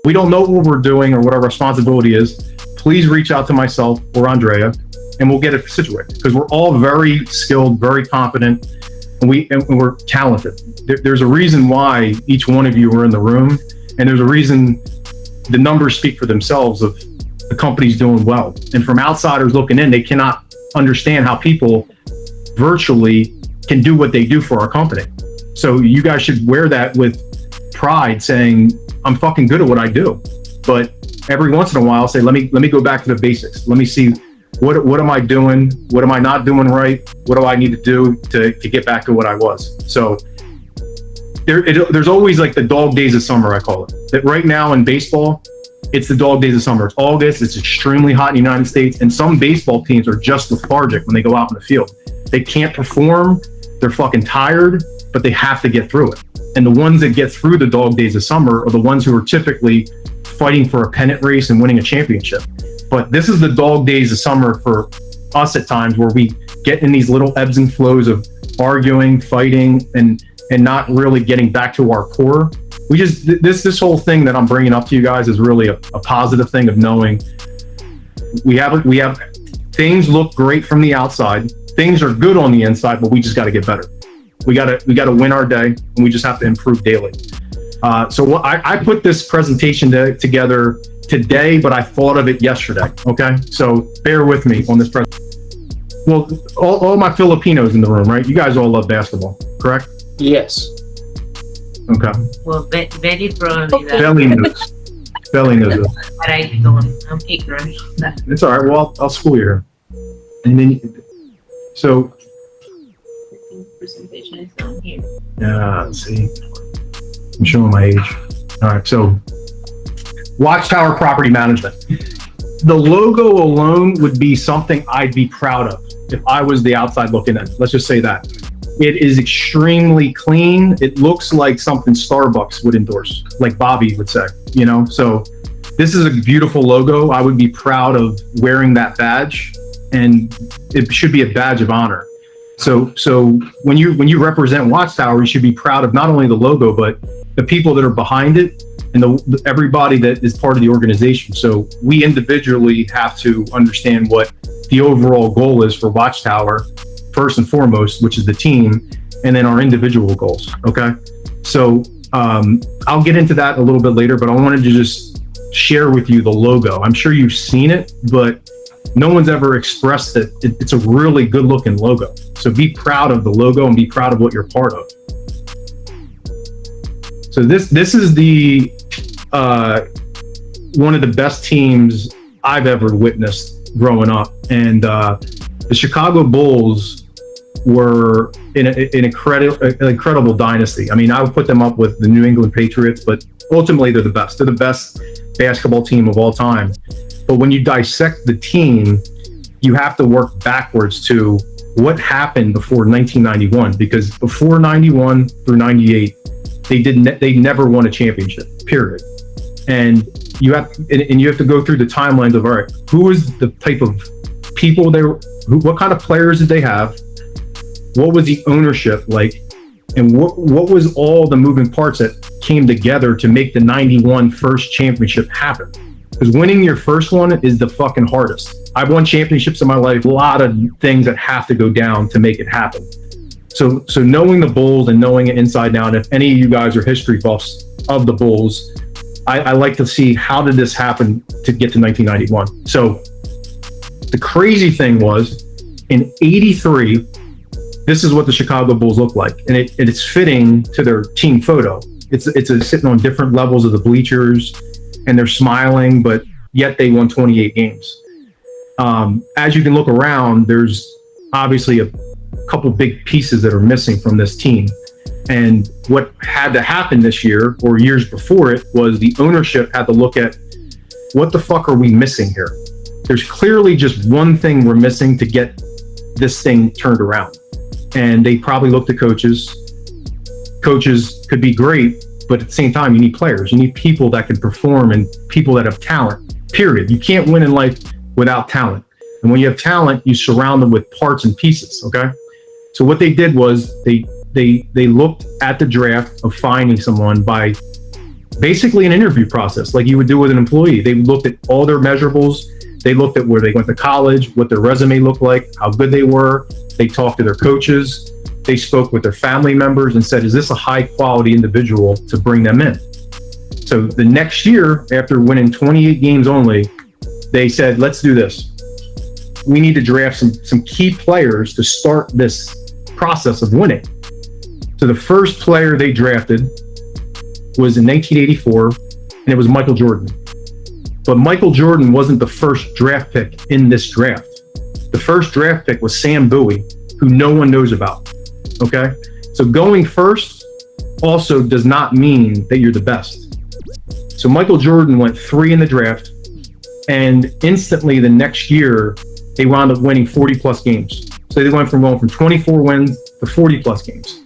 we don't know what we're doing or what our responsibility is, please reach out to myself or Andrea, and we'll get it situated, because we're all very skilled, very competent, and we're talented. There's a reason why each one of you are in the room, and there's a reason the numbers speak for themselves of the company's doing well. And from outsiders looking in, they cannot understand how people virtually can do what they do for our company. So you guys should wear that with pride, saying, I'm fucking good at what I do. But every once in a while, say, let me go back to the basics. Let me see, what am I doing? What am I not doing right? What do I need to do to get back to what I was? So there's always like the dog days of summer, I call it. That right now in baseball, it's the dog days of summer. It's August, it's extremely hot in the United States, and some baseball teams are just lethargic when they go out in the field. They can't perform, they're fucking tired, but they have to get through it. And the ones that get through the dog days of summer are the ones who are typically fighting for a pennant race and winning a championship. But this is the dog days of summer for us at times, where we get in these little ebbs and flows of arguing, fighting, and not really getting back to our core. We just, this whole thing that I'm bringing up to you guys is really a positive thing of knowing we have things look great from the outside, things are good on the inside, but we just got to get better. We got to win our day, and we just have to improve daily. So I put this presentation together today, but I thought of it yesterday. Okay, so bear with me on this presentation. Well, all my Filipinos in the room, right? You guys all love basketball, correct? Yes. Okay. Well, Betty probably does. Belly knows. Belly knows it. But I don't. I'm ignorant. It's all right. Well, I'll school you here. And then, so. Presentation is down here. Yeah, let's see. I'm showing my age. All right. So, Watchtower Property Management. The logo alone would be something I'd be proud of if I was the outside looking in. Let's just say that. It is extremely clean. It looks like something Starbucks would endorse, like Bobby would say, you know? So this is a beautiful logo. I would be proud of wearing that badge, and it should be a badge of honor. So when you represent Watchtower, you should be proud of not only the logo, but the people that are behind it, and everybody that is part of the organization. So we individually have to understand what the overall goal is for Watchtower, first and foremost, which is the team, and then our individual goals. Okay. So I'll get into that a little bit later, but I wanted to just share with you the logo. I'm sure you've seen it, but no one's ever expressed that it's a really good looking logo. So be proud of the logo and be proud of what you're part of. So this is the one of the best teams I've ever witnessed growing up, and the Chicago Bulls were an incredible dynasty. I mean, I would put them up with the New England Patriots, but ultimately they're the best. They're the best basketball team of all time. But when you dissect the team, you have to work backwards to what happened before 1991, because before 91 through 98, they never won a championship, period. And you have to go through the timelines of, all right, who is the type of people what kind of players did they have? What was the ownership like? And what was all the moving parts that came together to make the 91 first championship happen? Because winning your first one is the fucking hardest. I've won championships in my life, a lot of things that have to go down to make it happen. So knowing the Bulls and knowing it inside out, if any of you guys are history buffs of the Bulls, I like to see, how did this happen to get to 1991? So the crazy thing was, in 83, this is what the Chicago Bulls look like. And it's fitting to their team photo. It's sitting on different levels of the bleachers, and they're smiling, but yet they won 28 games. As you can look around, there's obviously a couple big pieces that are missing from this team. And what had to happen this year, or years before it, was the ownership had to look at, what the fuck are we missing here? There's clearly just one thing we're missing to get this thing turned around. And they probably looked at coaches. Coaches could be great, but at the same time, you need players. You need people that can perform and people that have talent, period. You can't win in life without talent. And when you have talent, you surround them with parts and pieces, okay? So what they did was they looked at the draft of finding someone by basically an interview process like you would do with an employee. They looked at all their measurables. They looked at where they went to college, what their resume looked like, how good they were. They talked to their coaches. They spoke with their family members and said, is this a high quality individual to bring them in? So the next year, after winning 28 games only, they said, let's do this. We need to draft some key players to start this process of winning. So the first player they drafted was in 1984, and it was Michael Jordan. But Michael Jordan wasn't the first draft pick in this draft. The first draft pick was Sam Bowie, who no one knows about, okay? So going first also does not mean that you're the best. So Michael Jordan went 3 in the draft, and instantly the next year, they wound up winning 40 plus games. So they went from going from 24 wins to 40 plus games.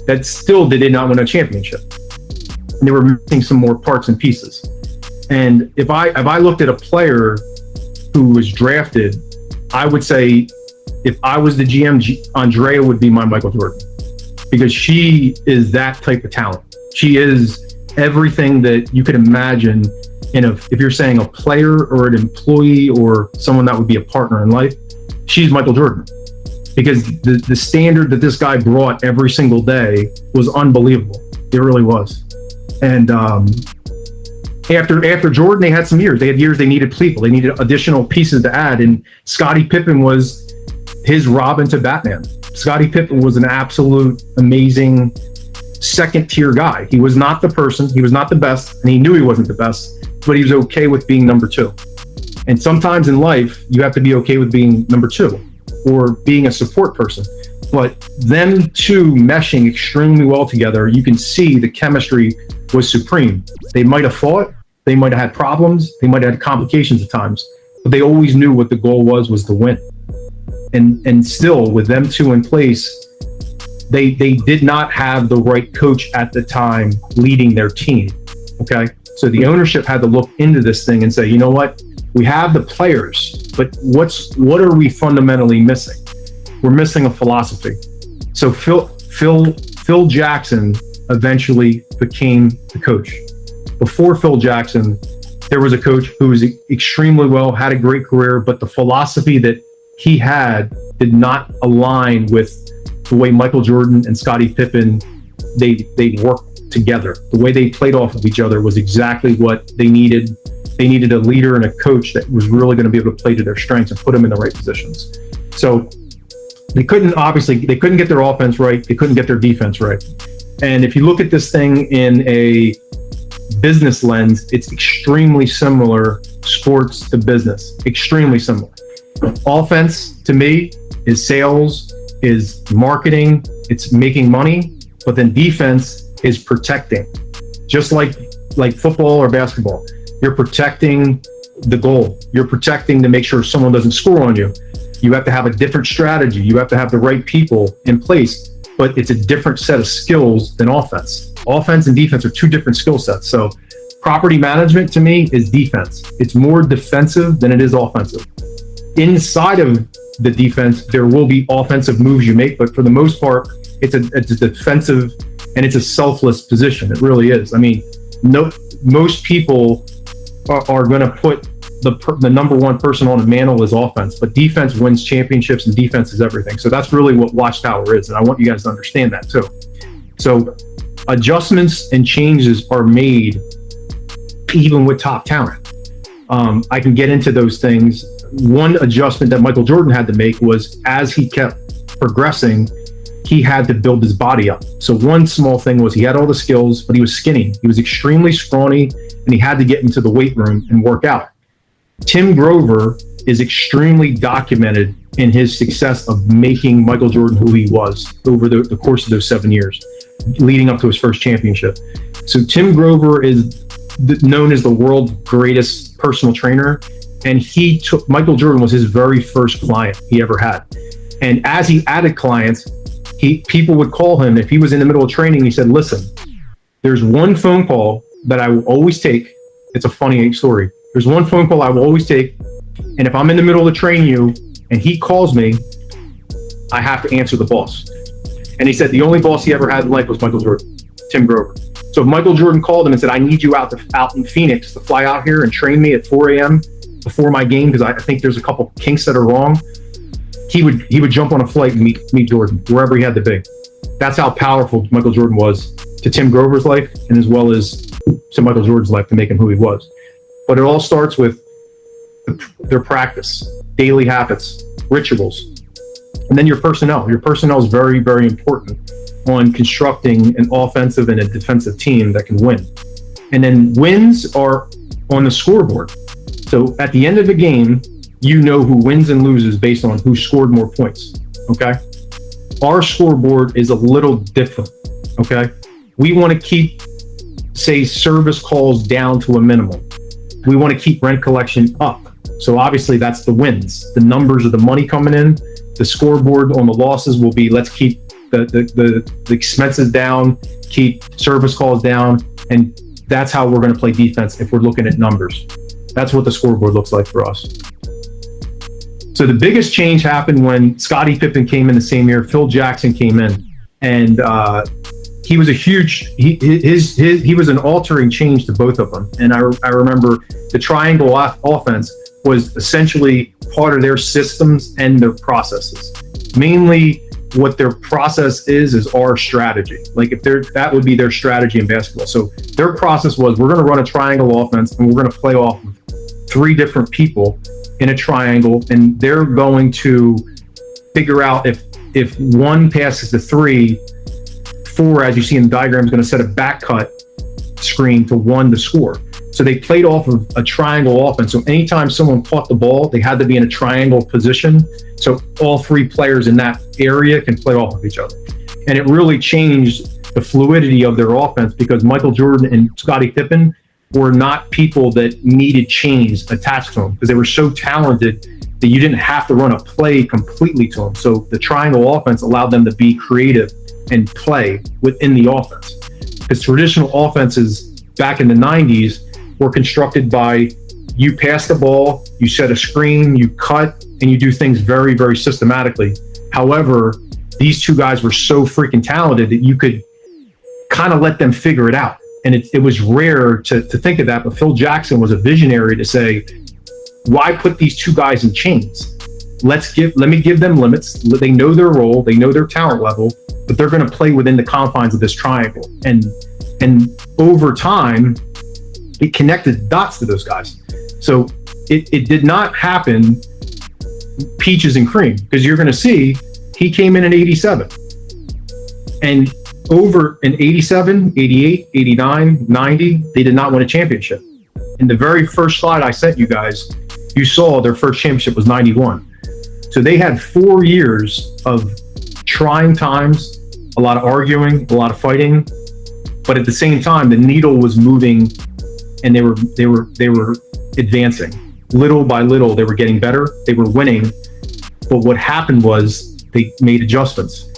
That still, they did not win a championship. And they were missing some more parts and pieces. And if I looked at a player who was drafted, I would say if I was the GM, Andrea would be my Michael Jordan, because she is that type of talent. She is everything that you could imagine if you're saying a player or an employee or someone that would be a partner in life. She's Michael Jordan, because the standard that this guy brought every single day was unbelievable. It really was. And after Jordan, they had some years. They had years they needed people. They needed additional pieces to add. And Scottie Pippen was his Robin to Batman. Scottie Pippen was an absolute amazing second tier guy. He was not the person. He was not the best. And he knew he wasn't the best, but he was okay with being number 2. And sometimes in life, you have to be okay with being number 2 or being a support person. But them two meshing extremely well together, you can see the chemistry was supreme. They might have fought, they might have had problems, they might have had complications at times, but they always knew what the goal was to win. And still, with them two in place, they did not have the right coach at the time leading their team, okay? So the ownership had to look into this thing and say, you know what? We have the players, but what are we fundamentally missing? We're missing a philosophy. So Phil Jackson eventually became the coach. Before Phil Jackson, there was a coach who was extremely well, had a great career, but the philosophy that he had did not align with the way Michael Jordan and Scottie Pippen, they worked together. The way they played off of each other was exactly what they needed. They needed a leader and a coach that was really going to be able to play to their strengths and put them in the right positions. So they couldn't get their offense right. They couldn't get their defense right. And if you look at this thing in a business lens, it's extremely similar, sports to business, extremely similar. Offense to me is sales, is marketing, it's making money, but then defense is protecting. Just like football or basketball, you're protecting the goal. You're protecting to make sure someone doesn't score on you. You have to have a different strategy. You have to have the right people in place, but it's a different set of skills than offense. Offense and defense are two different skill sets. So property management to me is defense. It's more defensive than it is offensive. Inside of the defense, there will be offensive moves you make, but for the most part, it's a defensive and it's a selfless position. It really is. I mean, most people are going to put the number one person on a mantle as offense, but defense wins championships and defense is everything. So that's really what WATCHTOWER is. And I want you guys to understand that too. So adjustments and changes are made even with top talent. I can get into those things. One adjustment that Michael Jordan had to make was, as he kept progressing, he had to build his body up. So one small thing was he had all the skills, but he was skinny. He was extremely scrawny, and he had to get into the weight room and work out. Tim Grover is extremely documented in his success of making Michael Jordan who he was over the course of those 7 years, leading up to his first championship. So Tim Grover is known as the world's greatest personal trainer, and Michael Jordan was his very first client he ever had. And as he added clients, people would call him if he was in the middle of training. He said, listen, there's one phone call that I will always take. It's a funny story. There's one phone call I will always take, and if I'm in the middle of training you and he calls me, I have to answer the boss. And he said the only boss he ever had in life was Michael Jordan, Tim Grover. So if Michael Jordan called him and said, I need you out in Phoenix to fly out here and train me at 4 a.m. before my game, because I think there's a couple kinks that are wrong, he would jump on a flight and meet Jordan, wherever he had to be. That's how powerful Michael Jordan was to Tim Grover's life, and as well as to Michael Jordan's life, to make him who he was. But it all starts with their practice, daily habits, rituals, and then your personnel. Your personnel is very, very important on constructing an offensive and a defensive team that can win. And then wins are on the scoreboard. So at the end of the game, you know who wins and loses based on who scored more points, okay? Our scoreboard is a little different, okay? We want to keep, say, service calls down to a minimum. We want to keep rent collection up. So obviously that's the wins. The numbers of the money coming in. The scoreboard on the losses will be, let's keep the expenses down, keep service calls down, and that's how we're going to play defense if we're looking at numbers. That's what the scoreboard looks like for us. So the biggest change happened when Scottie Pippen came in the same year. Phil Jackson came in, and he was a huge. He was an altering change to both of them. And I remember the triangle offense was essentially part of their systems and their processes. Mainly, what their process is our strategy. Like that would be their strategy in basketball. So their process was, we're going to run a triangle offense, and we're going to play off of 3 different people in a triangle, and they're going to figure out if one passes to 3, 4, as you see in the diagram, is going to set a back cut screen to 1 to score. So they played off of a triangle offense. So anytime someone caught the ball, they had to be in a triangle position. So all 3 players in that area can play off of each other. And it really changed the fluidity of their offense, because Michael Jordan and Scottie Pippen were not people that needed chains attached to them, because they were so talented that you didn't have to run a play completely to them. So the triangle offense allowed them to be creative and play within the offense. Because traditional offenses back in the 90s were constructed by, you pass the ball, you set a screen, you cut, and you do things very, very systematically. However, these 2 guys were so freaking talented that you could kind of let them figure it out. And it was rare to think of that, but Phil Jackson was a visionary to say, why put these 2 guys in chains? Let me give them limits. They know their role, they know their talent level, but they're going to play within the confines of this triangle. And over time, it connected dots to those guys. So it did not happen peaches and cream, because you're going to see he came in 87, and over in 87, 88, 89, 90, they did not win a championship. In the very first slide I sent you guys, you saw their first championship was 91. So they had 4 years of trying times, a lot of arguing, a lot of fighting, but at the same time, the needle was moving, and they were advancing. Little by little, they were getting better. They were winning. But what happened was they made adjustments.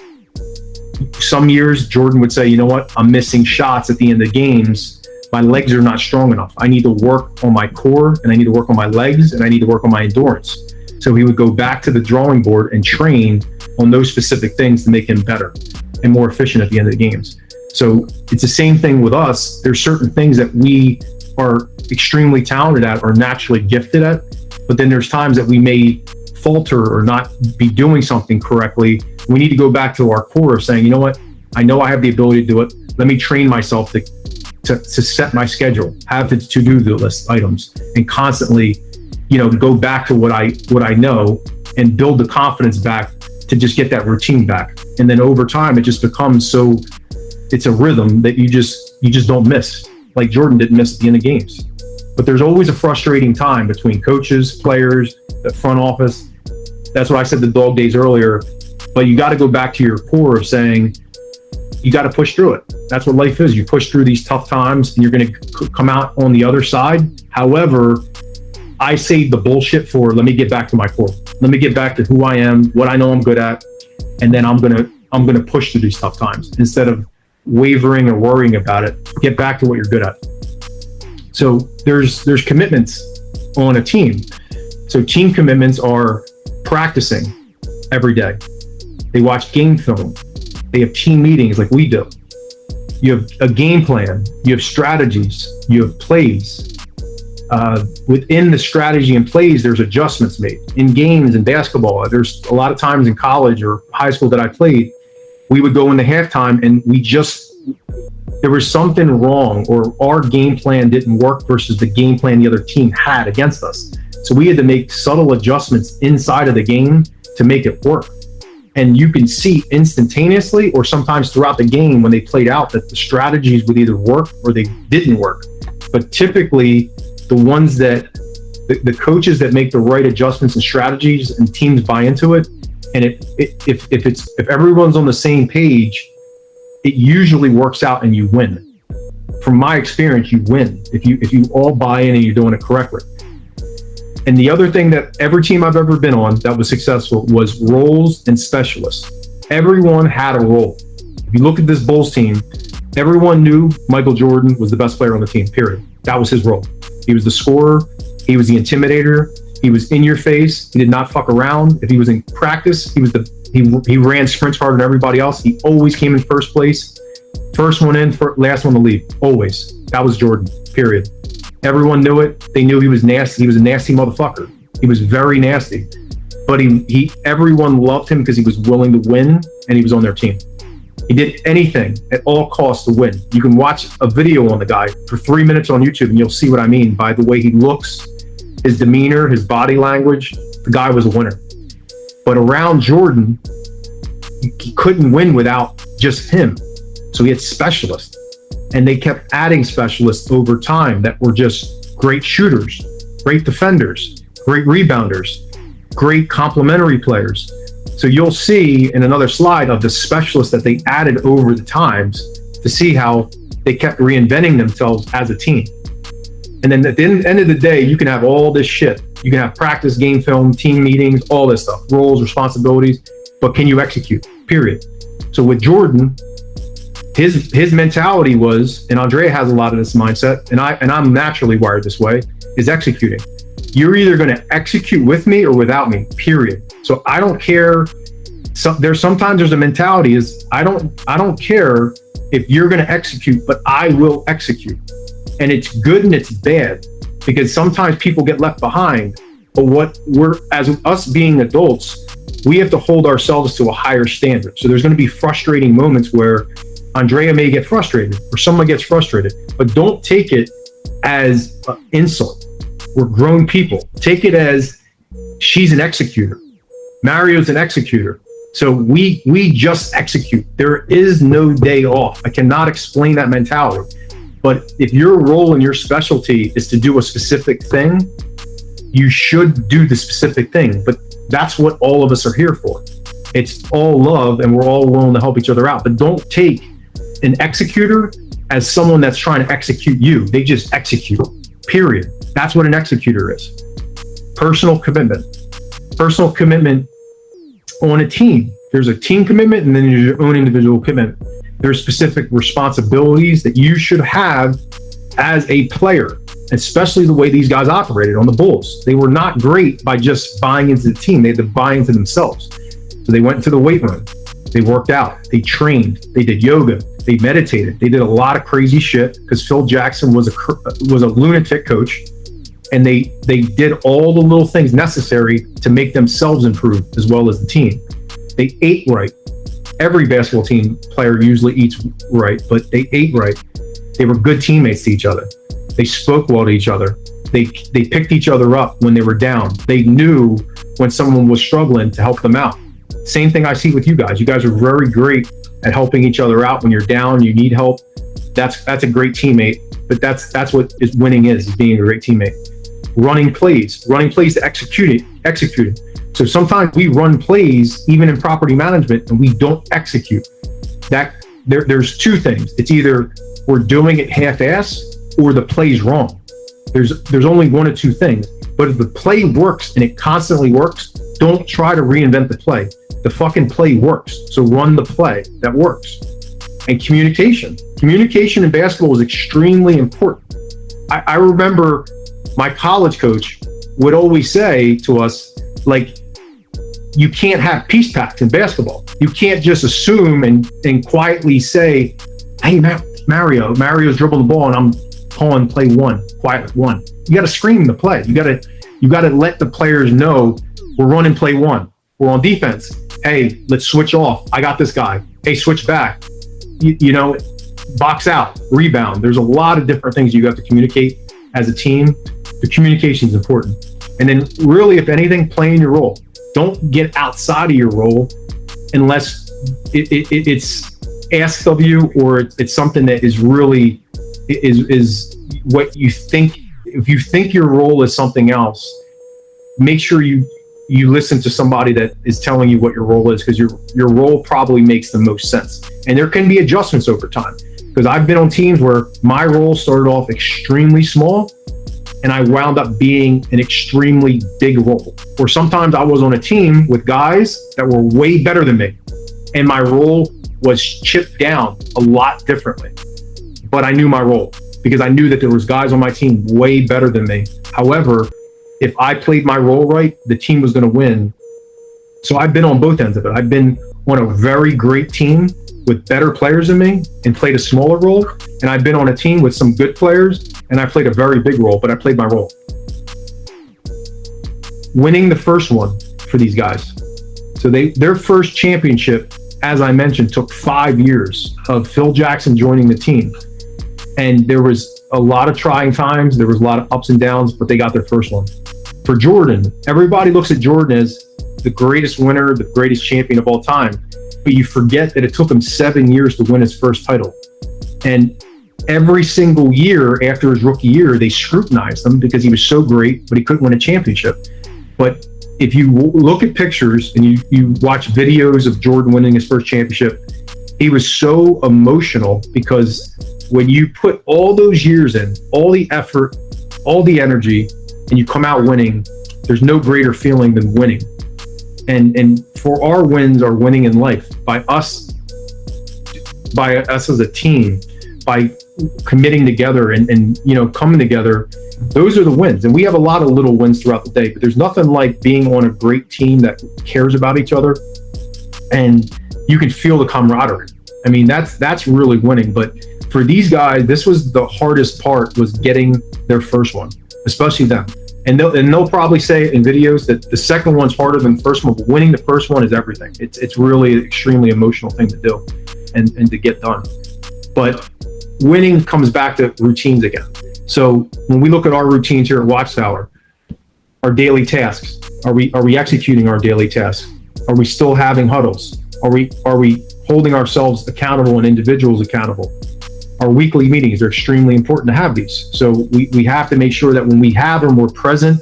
Some years, Jordan would say, you know what? I'm missing shots at the end of games. My legs are not strong enough. I need to work on my core, and I need to work on my legs, and I need to work on my endurance. So he would go back to the drawing board and train on those specific things to make him better and more efficient at the end of the games. So it's the same thing with us. There's certain things that we are extremely talented at or naturally gifted at, but then there's times that we may falter or not be doing something correctly. We need to go back to our core of saying, you know what, I know I have the ability to do it. Let me train myself to set my schedule, have the to-do list items, and constantly, go back to what I know and build the confidence back to just get that routine back. And then over time, it just becomes so, it's a rhythm that you just don't miss. Like Jordan didn't miss at the end of games. But there's always a frustrating time between coaches, players, the front office. That's what I said the dog days earlier. But you got to go back to your core of saying, you got to push through it. That's what life is. You push through these tough times and you're going to come out on the other side. However, I say the bullshit for, let me get back to my core. Let me get back to who I am, what I know I'm good at. And then I'm going to push through these tough times instead of wavering or worrying about it. Get back to what you're good at. So there's commitments on a team. So team commitments are practicing every day. They watch game film. They have team meetings like we do. You have a game plan, you have strategies, you have plays. Within the strategy and plays, there's adjustments made. In games and basketball, there's a lot of times in college or high school that I played, we would go into halftime and there was something wrong, or our game plan didn't work versus the game plan the other team had against us. So we had to make subtle adjustments inside of the game to make it work. And you can see instantaneously or sometimes throughout the game when they played out that the strategies would either work or they didn't work. But typically the ones that the coaches that make the right adjustments and strategies and teams buy into it, and if everyone's on the same page, it usually works out and you win. From my experience, you win if you all buy in and you're doing it correctly. And the other thing that every team I've ever been on that was successful was roles and specialists. Everyone had a role. If you look at this Bulls team, everyone knew Michael Jordan was the best player on the team, period. That was his role. He was the scorer. He was the intimidator. He was in your face. He did not fuck around. If he was in practice, he ran sprints harder than everybody else. He always came in first place. First one in, last one to leave. Always. That was Jordan, period. Everyone knew it. They knew he was nasty. He was a nasty motherfucker. He was very nasty. But everyone loved him because he was willing to win and he was on their team. He did anything at all costs to win. You can watch a video on the guy for 3 minutes on YouTube and you'll see what I mean by the way he looks, his demeanor, his body language. The guy was a winner. But around Jordan, he couldn't win without just him. So he had specialists. And they kept adding specialists over time that were just great shooters, great defenders, great rebounders, great complementary players. So you'll see in another slide of the specialists that they added over the times to see how they kept reinventing themselves as a team. And then at the end of the day, you can have all this shit. You can have practice, game film, team meetings, all this stuff, roles, responsibilities, but can you execute? Period. So with Jordan, his mentality was, and Andrea has a lot of this mindset, and I'm naturally wired this way, is executing. You're either going to execute with me or without me, period. So I don't care. Sometimes there's a mentality is I don't care if you're going to execute, but I will execute. And it's good and it's bad because sometimes people get left behind. But as us being adults, we have to hold ourselves to a higher standard. So there's going to be frustrating moments where Andrea may get frustrated or someone gets frustrated, but don't take it as an insult. We're grown people. Take it as she's an executor. Mario's an executor. So we just execute. There is no day off. I cannot explain that mentality. But if your role and your specialty is to do a specific thing, you should do the specific thing. But that's what all of us are here for. It's all love and we're all willing to help each other out. But don't take an executor as someone that's trying to execute you. They just execute, period. That's what an executor is. Personal commitment. Personal commitment on a team. There's a team commitment and then there's your own individual commitment. There's specific responsibilities that you should have as a player, especially the way these guys operated on the Bulls. They were not great by just buying into the team. They had to buy into themselves. So they went into the weight room. They worked out. They trained. They did yoga. They meditated. They did a lot of crazy shit because Phil Jackson was a lunatic coach. And they did all the little things necessary to make themselves improve as well as the team. They ate right. Every basketball team player usually eats right, but they ate right. They were good teammates to each other. They spoke well to each other. They picked each other up when they were down. They knew when someone was struggling to help them out. Same thing I see with you guys. You guys are very great at helping each other out when you're down, you need help. That's a great teammate, but that's what winning is being a great teammate. Running plays to execute it. So sometimes we run plays even in property management and we don't execute. There's two things. It's either we're doing it half-ass or the play's wrong. There's only one or two things. But if the play works and it constantly works, don't try to reinvent the play. The fucking play works. So run the play that works. And communication. Communication in basketball is extremely important. I remember my college coach would always say to us, like, you can't have peace pacts in basketball. You can't just assume and quietly say, hey man, Mario's dribbling the ball, and I'm calling play one, quiet one. You got to scream the play. You got to let the players know we're running play one. We're on defense. Hey, let's switch off. I got this guy. Hey, switch back. You know, box out, rebound. There's a lot of different things you have to communicate as a team. The communication is important. And then really, if anything, playing your role. Don't get outside of your role unless it's asked of you, or it's something that is really is what you think. If you think your role is something else, make sure you listen to somebody that is telling you what your role is, because your role probably makes the most sense. And there can be adjustments over time, because I've been on teams where my role started off extremely small and I wound up being an extremely big role. Or sometimes I was on a team with guys that were way better than me, and my role was chipped down a lot differently. But I knew my role, because I knew that there was guys on my team way better than me. However, if I played my role right, the team was going to win. So I've been on both ends of it. I've been on a very great team with better players than me and played a smaller role. And I've been on a team with some good players and I played a very big role, but I played my role. Winning the first one for these guys. So their first championship, as I mentioned, took 5 years of Phil Jackson joining the team. And there was a lot of trying times. There was a lot of ups and downs, but they got their first one. For Jordan, everybody looks at Jordan as the greatest winner, the greatest champion of all time. But you forget that it took him 7 years to win his first title. And every single year after his rookie year, they scrutinized him because he was so great, but he couldn't win a championship. But if you look at pictures and you watch videos of Jordan winning his first championship, he was so emotional, because when you put all those years in, all the effort, all the energy, and you come out winning, there's no greater feeling than winning. And for our wins are winning in life, by us as a team, by committing together and coming together. Those are the wins. And we have a lot of little wins throughout the day, but there's nothing like being on a great team that cares about each other, and you can feel the camaraderie. I mean, that's really winning. But for these guys, this was the hardest part, was getting their first one, especially them. And they'll probably say in videos that the second one's harder than the first one, but winning the first one is everything. It's really an extremely emotional thing to do and to get done. But winning comes back to routines again. So when we look at our routines here at WATCHTOWER, our daily tasks, are we executing our daily tasks? Are we still having huddles? Are we holding ourselves accountable and individuals accountable? Our weekly meetings are extremely important to have these. So we have to make sure that when we have them, we're present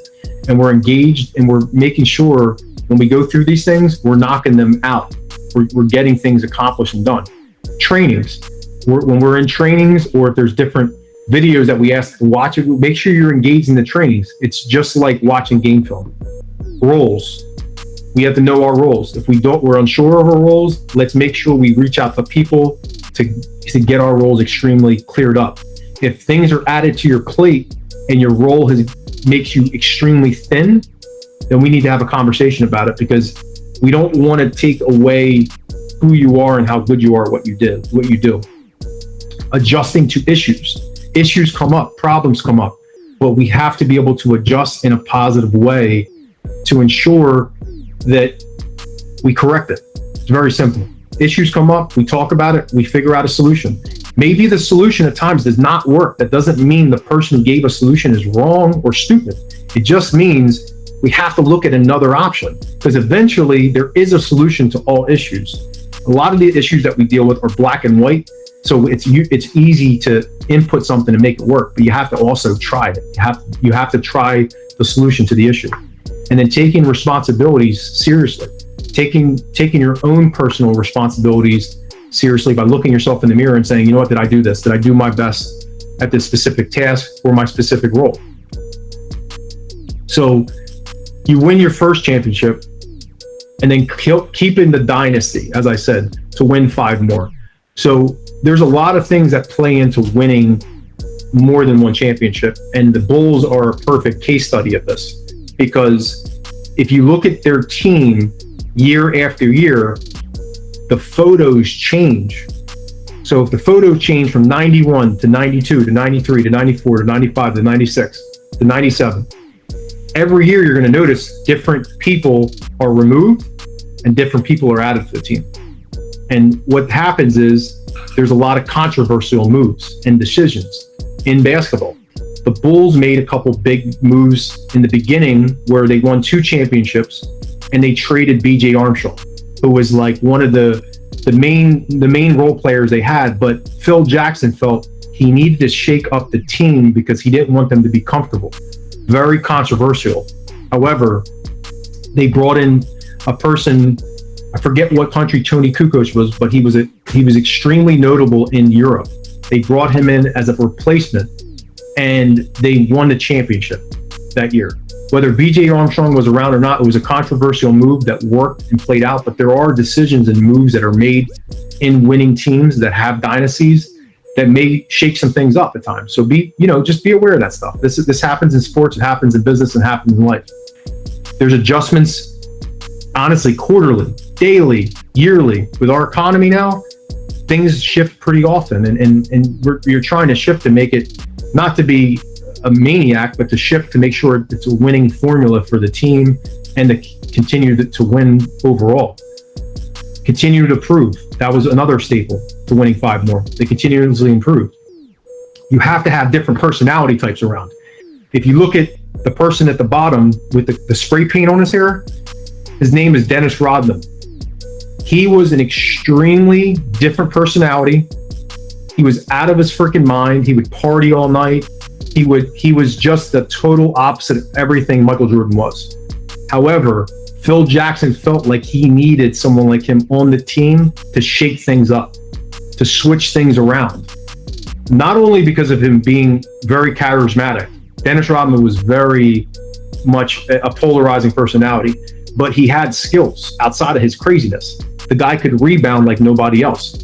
and we're engaged, and we're making sure when we go through these things, we're knocking them out. We're getting things accomplished and done. Trainings, when we're in trainings, or if there's different videos that we ask to watch, make sure you're engaged in the trainings. It's just like watching game film. Roles. We have to know our roles. If we're unsure of our roles, let's make sure we reach out to people to get our roles extremely cleared up. If things are added to your plate and your role makes you extremely thin, then we need to have a conversation about it, because we don't want to take away who you are and how good you are at what you do. Adjusting to issues. Issues come up, problems come up, but we have to be able to adjust in a positive way to ensure that we correct it. It's very simple. Issues come up, we talk about it, we figure out a solution. Maybe the solution at times does not work. That doesn't mean the person who gave a solution is wrong or stupid. It just means we have to look at another option, because eventually there is a solution to all issues. A lot of the issues that we deal with are black and white, so it's easy to input something to make it work, but you have to also try it. You have to try the solution to the issue. And then taking responsibilities seriously. Taking your own personal responsibilities seriously by looking yourself in the mirror and saying, you know what, did I do this? Did I do my best at this specific task or my specific role? So you win your first championship, and then keep in the dynasty, as I said, to win 5 more. So there's a lot of things that play into winning more than one championship, and the Bulls are a perfect case study of this, because if you look at their team year after year, the photos change, So if the photo changed from 91 to 92 to 93 to 94 to 95 to 96 to 97, every year you're going to notice different people are removed and different people are added to the team. And what happens is there's a lot of controversial moves and decisions in basketball. The Bulls made a couple big moves in the beginning where they won 2 championships and they traded BJ Armstrong, who was like one of the main role players they had. But Phil Jackson felt he needed to shake up the team because he didn't want them to be comfortable. Very controversial. However, they brought in a person, I forget what country Tony Kukoc was, but he was extremely notable in Europe. They brought him in as a replacement and they won the championship that year. Whether BJ Armstrong was around or not, it was a controversial move that worked and played out, but there are decisions and moves that are made in winning teams that have dynasties that may shake some things up at times. So just be aware of that stuff. This happens in sports, it happens in business, and happens in life. There's adjustments, honestly, quarterly, daily, yearly. With our economy now, things shift pretty often, and you're trying to shift to make it not to be a maniac, but to shift to make sure it's a winning formula for the team and to continue to win overall. Continue to improve. That was another staple to winning 5 more. They continuously improved. You have to have different personality types around. If you look at the person at the bottom with the spray paint on his hair, his name is Dennis Rodman. He was an extremely different personality. He was out of his freaking mind. He would party all night. He was just the total opposite of everything Michael Jordan was. However, Phil Jackson felt like he needed someone like him on the team to shake things up, to switch things around. Not only because of him being very charismatic. Dennis Rodman was very much a polarizing personality, but he had skills outside of his craziness. The guy could rebound like nobody else.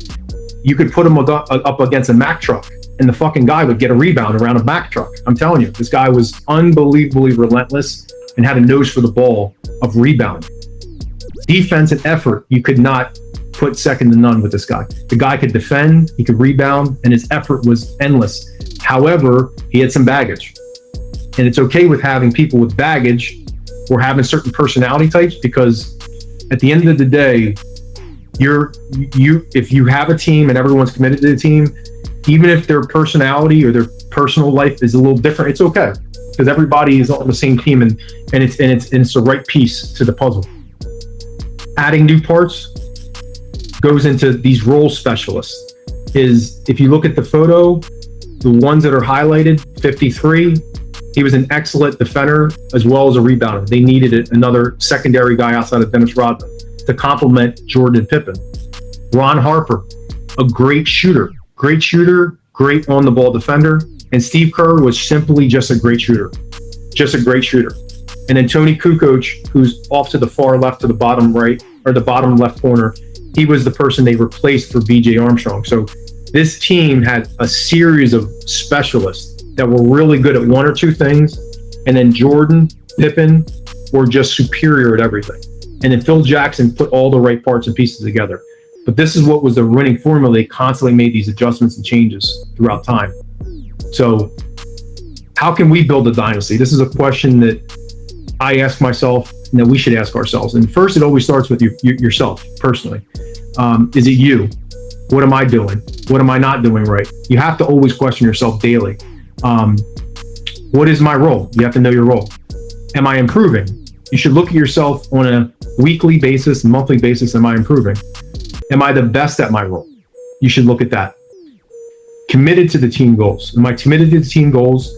You could put him up against a Mack truck and the fucking guy would get a rebound around a Mack truck. I'm telling you, this guy was unbelievably relentless and had a nose for the ball of rebound. Defense and effort, you could not put second to none with this guy. The guy could defend, he could rebound, and his effort was endless. However, he had some baggage. And it's okay with having people with baggage or having certain personality types, because at the end of the day, if you have a team and everyone's committed to the team, even if their personality or their personal life is a little different, it's okay, because everybody is on the same team and it's the right piece to the puzzle. Adding new parts goes into these role specialists. If you look at the photo, the ones that are highlighted, 53, he was an excellent defender as well as a rebounder. They needed another secondary guy outside of Dennis Rodman to complement Jordan and Pippen. Ron Harper, a great shooter, great on the ball defender. And Steve Kerr was simply just a great shooter. And then Tony Kukoc, who's off to the far left to the bottom right, or the bottom left corner, he was the person they replaced for BJ Armstrong. So this team had a series of specialists that were really good at one or two things. And then Jordan, Pippen were just superior at everything. And then Phil Jackson put all the right parts and pieces together. But this is what was the winning formula. They constantly made these adjustments and changes throughout time. So how can we build a dynasty? This is a question that I ask myself and that we should ask ourselves. And first, it always starts with yourself personally. Is it you? What am I doing? What am I not doing right? You have to always question yourself daily. What is my role? You have to know your role. Am I improving? You should look at yourself on a weekly basis, monthly basis. Am I improving? Am I the best at my role? You should look at that. Committed to the team goals. Am I committed to the team goals?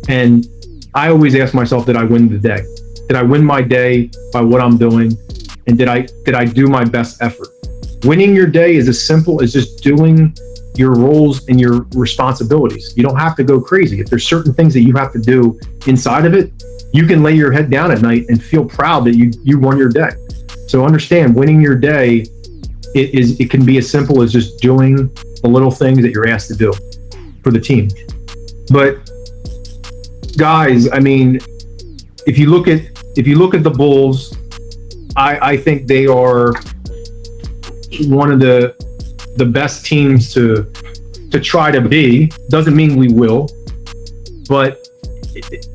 And I always ask myself, did I win the day? Did I win my day by what I'm doing? And did I do my best effort? Winning your day is as simple as just doing your roles and your responsibilities. You don't have to go crazy. If there's certain things that you have to do inside of it, you can lay your head down at night and feel proud that you won your day. So understand, winning your day, it can be as simple as just doing the little things that you're asked to do for the team. But guys, I mean, if you look at the Bulls, I think they are one of the the best teams to try to be. Doesn't mean we will, but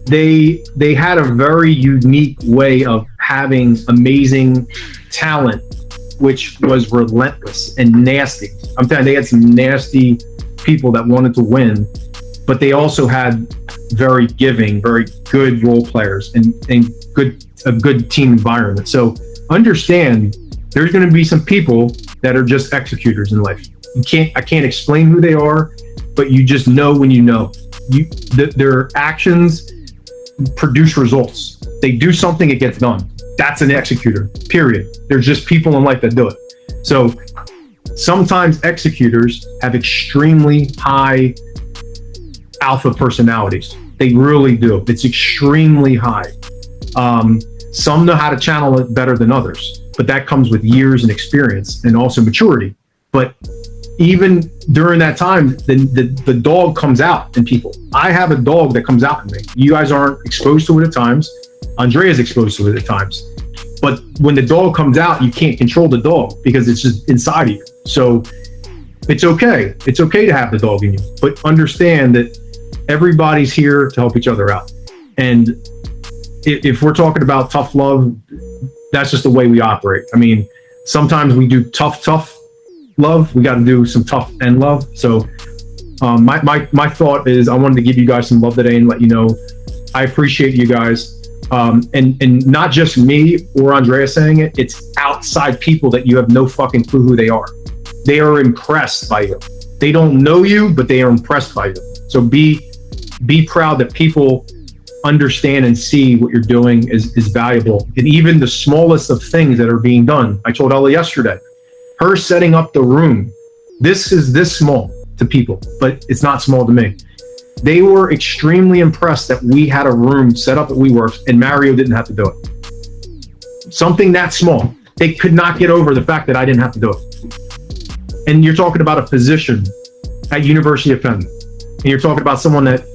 they had a very unique way of having amazing talent, which was relentless and nasty. I'm telling you, they had some nasty people that wanted to win, but they also had very giving, very good role players and a good team environment. So understand there's going to be some people that are just executors in life. I can't explain who they are, but you just know when you know. Their actions produce results. They do something, it gets done. That's an executor, period. There's just people in life that do it. So sometimes executors have extremely high alpha personalities. They really do. It's extremely high. Some know how to channel it better than others, but that comes with years and experience and also maturity. But even during that time, the dog comes out in people. I have a dog that comes out in me. You guys aren't exposed to it at times. Andrea's exposed to it at times. But when the dog comes out, you can't control the dog because it's just inside of you. So it's okay. It's okay to have the dog in you, but understand that everybody's here to help each other out. And if we're talking about tough love, that's just the way we operate. I mean, sometimes we do tough love. We got to do some tough end love. So my thought is I wanted to give you guys some love today and let you know I appreciate you guys. And not just me or Andrea saying it, it's outside people that you have no fucking clue who they are. They are impressed by you. They don't know you, but they are impressed by you. So be proud that people understand and see what you're doing is valuable. And even the smallest of things that are being done. I told Ella yesterday, her setting up the room, this is this small to people, but it's not small to me. They were extremely impressed that we had a room set up at WeWorks and Mario didn't have to do it. Something that small. They could not get over the fact that I didn't have to do it. And you're talking about a physician at University of Penn. And you're talking about someone that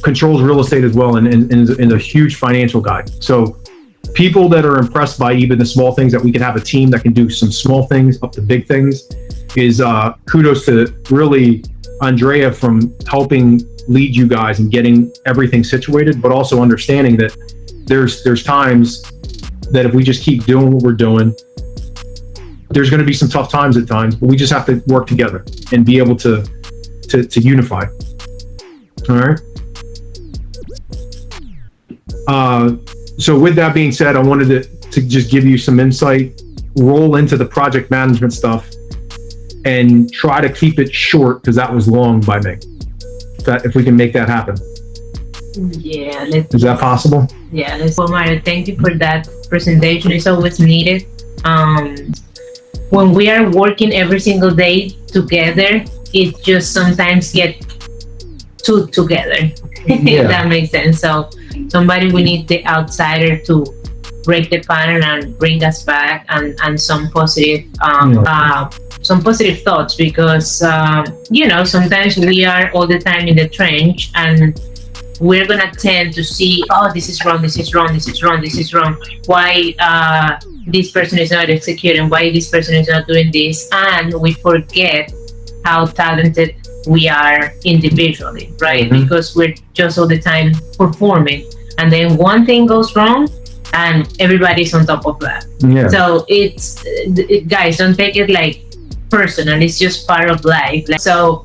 controls real estate as well and is a huge financial guy. So people that are impressed by even the small things, that we can have a team that can do some small things up to big things, is kudos to really Andrea from helping lead you guys and getting everything situated, but also understanding that there's times that if we just keep doing what we're doing, there's going to be some tough times at times, but we just have to work together and be able to unify. All right. So with that being said, I wanted to just give you some insight, roll into the project management stuff, and try to keep it short because that was long by me. That if we can make that happen. Yeah. Is that possible? Yeah. Well, Mario, thank you for that presentation. It's always needed. When we are working every single day together, it just sometimes get too together. Yeah. If that makes sense. So we need the outsider to break the pattern and bring us back and some positive thoughts, because sometimes we are all the time in the trench and we're gonna tend to see, oh, this is wrong, why this person is not executing, why this person is not doing this, and we forget how talented we are individually, right? Mm-hmm. Because we're just all the time performing, and then one thing goes wrong and everybody's on top of that. Yeah. So guys, don't take it like personal. It's just part of life. So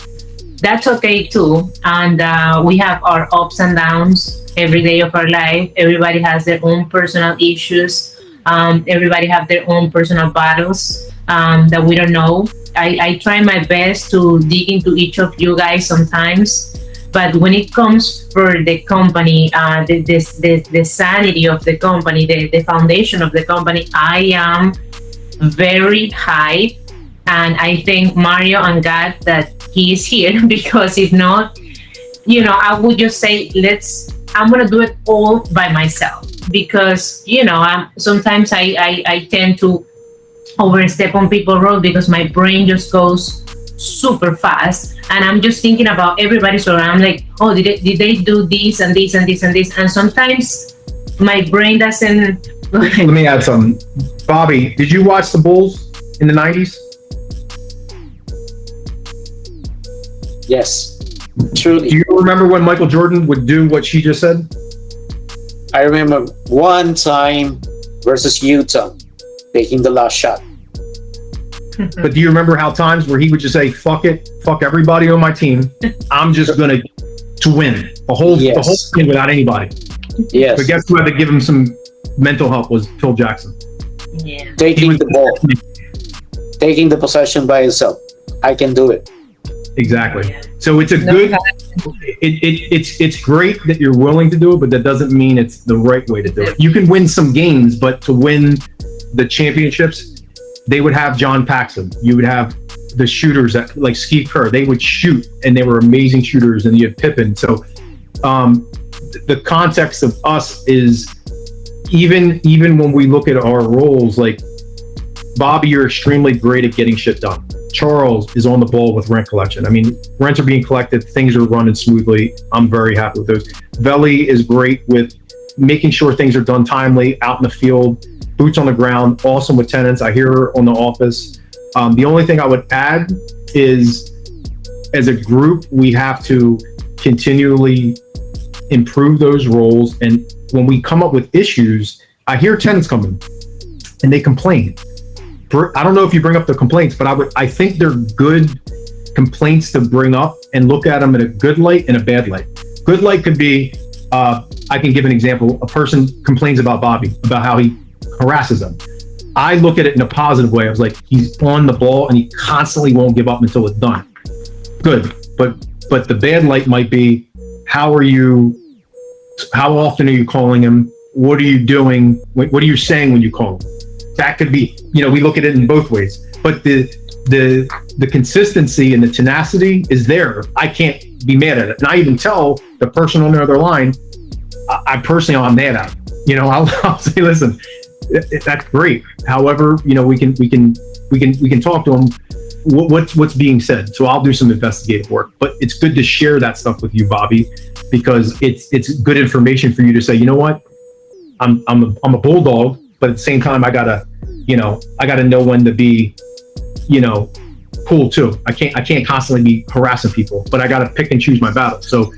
that's okay too. And we have our ups and downs every day of our life. Everybody has their own personal issues. Everybody have their own personal battles that we don't know. I try my best to dig into each of you guys sometimes, but when it comes for the company, the sanity of the company, the foundation of the company, I am very high, and I thank Mario and God that he is here, because if not, I would just say, I'm gonna do it all by myself, because sometimes I tend to overstep on people's road because my brain just goes super fast and I'm just thinking about everybody. So I'm like, oh, did they do this and this and this and this? And sometimes my brain doesn't. Let me add something. Bobby, did you watch the Bulls in the 90s? Yes, truly. Do you remember when Michael Jordan would do what she just said? I remember one time versus Utah, taking the last shot. But do you remember how times where he would just say, fuck it, fuck everybody on my team. I'm just going to win the whole thing without anybody. Yes. But guess who had to give him some mental help was Phil Jackson. Yeah. Taking the ball, taking the possession by himself. I can do it. Exactly. Yeah. So it's a good, it's great that you're willing to do it, but that doesn't mean it's the right way to do it. You can win some games, but to win the championships, they would have John Paxson. You would have the shooters that like Steve Kerr. They would shoot, and they were amazing shooters. And you had Pippen. So the context of us is even when we look at our roles, like Bobby, you're extremely great at getting shit done. Charles is on the ball with rent collection. I mean, rents are being collected. Things are running smoothly. I'm very happy with those. Veli is great with making sure things are done timely, out in the field, boots on the ground, awesome with tenants. I hear her on the office. The only thing I would add is, as a group, we have to continually improve those roles. And when we come up with issues, I hear tenants come in and they complain. I don't know if you bring up the complaints, but I think they're good complaints to bring up and look at them in a good light and a bad light. Good light could be, I can give an example. A person complains about Bobby, about how he harasses them. I look at it in a positive way. I was like, he's on the ball and he constantly won't give up until it's done. Good. But the bad light might be, how often are you calling him? What are you doing? What are you saying when you call him? That could be, we look at it in both ways. But the consistency and the tenacity is there. I can't be mad at it. And I even tell the person on the other line, I'm mad at it. I'll say, listen, that's great. However, we can talk to them. What's being said. So I'll do some investigative work. But it's good to share that stuff with you, Bobby, because it's good information for you to say, you know what, I'm a bulldog, but at the same time, I gotta know when to be, cool too. I can't constantly be harassing people, but I gotta pick and choose my battles. So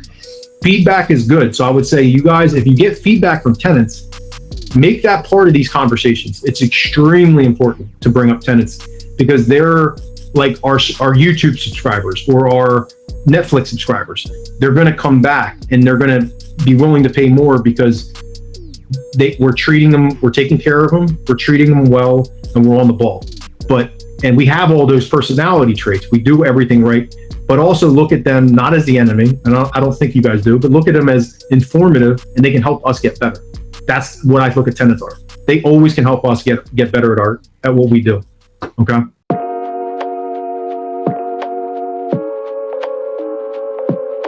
feedback is good. So I would say, you guys, if you get feedback from tenants, make that part of these conversations. It's extremely important to bring up tenants because they're like our YouTube subscribers or our Netflix subscribers. They're going to come back and they're going to be willing to pay more because we're treating them, we're taking care of them, we're treating them well, and we're on the ball. And we have all those personality traits. We do everything right, but also look at them not as the enemy, and I don't think you guys do, but look at them as informative, and they can help us get better. That's what I look at tenants are. They always can help us get better at what we do. Okay.